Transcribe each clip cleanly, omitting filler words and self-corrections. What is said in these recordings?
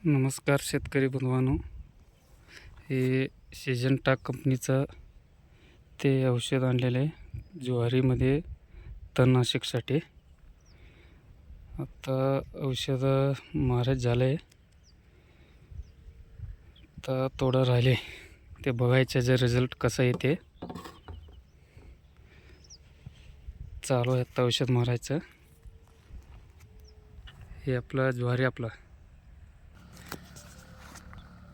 नमस्कार शेतकरी बंधवांनो, हे सिजंटा कंपनीचं ते औषध आणलेलं आहे ज्वारीमध्ये तणनाशकसाठी. आता औषध मारायचं झालं आहे, तर थोडं राहिले ते बघायचं जे रिझल्ट कसं येते. चालू आहे आता औषध मारायचं. हे आपलं ज्वारी आपलं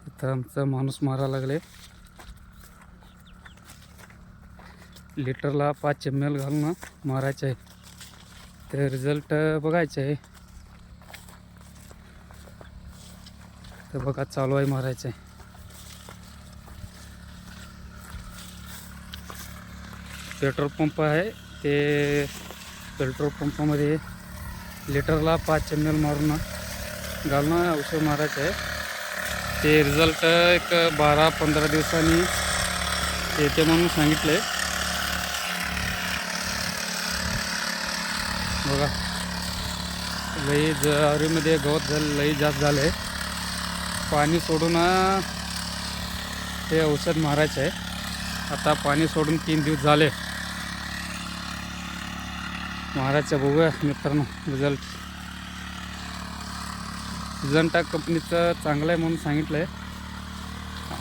आता आमचा माणूस मारा लागले. लिटरला 5 ml घालून मारायचं आहे. ते रिझल्ट बघायचं आहे. तर बघा चालू आहे मारायचं आहे. पेट्रोल पंप आहे, ते पेट्रोल पंपामध्ये लिटरला 5 ml मारून घालून औषध मारायचं आहे. ते रिझल्ट एक 12-15 दिवसांनी येते म्हणून सांगितले. बघा लई ज्वारीमध्ये गवत झालं, लई जास्त झालं आहे. पाणी सोडून हे औषध मारायचं आहे. आता पाणी सोडून 3 दिवस झाले मारायचं. बघूया मित्रांनो रिझल्ट. सिजंटा कंपनीचं चांगलं आहे म्हणून सांगितलं आहे.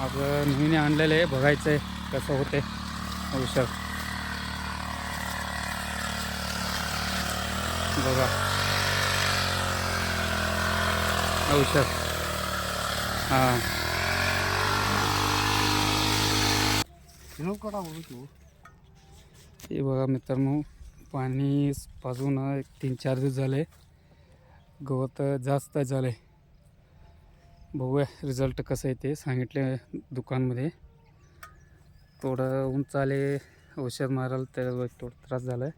आज नवीन आणलेलं आहे, बघायचं आहे कसं होते औषध. बघा औषध हां हे बघा मित्रांनो, पाणी पाजून 3-4 दिवस झाले, गवत जास्त झाले. बघूया रिझल्ट कसं आहे ते. सांगितले दुकानमध्ये थोडं उंच आले औषध मारायला, त्याला थोडं त्रास झाला आहे.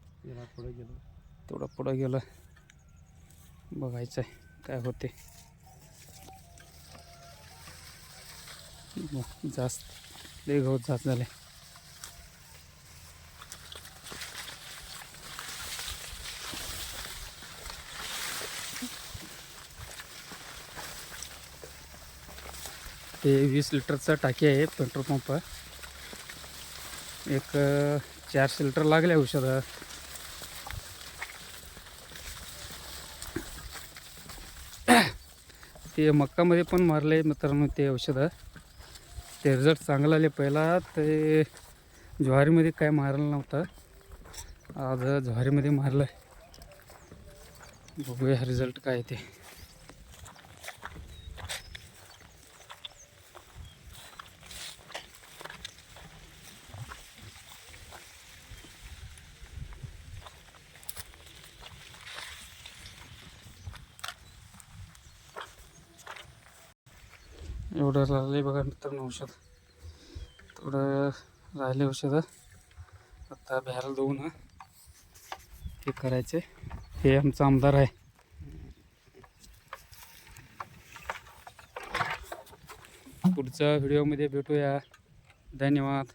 थोडं पुढं गेलं, बघायचं आहे काय होते. जास्त लई गवत जास्त झाले. ते 20 लिटरचा टाकी आहे पेट्रोल पंप. एक 400 लिटर लागले औषध. ते मक्कामध्ये पण मारले मित्रांनो ते औषधं. ते रिझल्ट चांगला आले. पहिला ते ज्वारीमध्ये काय मारलं नव्हतं, आज ज्वारीमध्ये मारलं. बघूया रिझल्ट काय ते. एवढं राहिले बघा मित्रांनो औषध, थोडं राहिले औषध. आता बॅरल देऊन हे करायचे. हे आमचा आमदार आहे. पुढच्या व्हिडिओमध्ये भेटूया. धन्यवाद.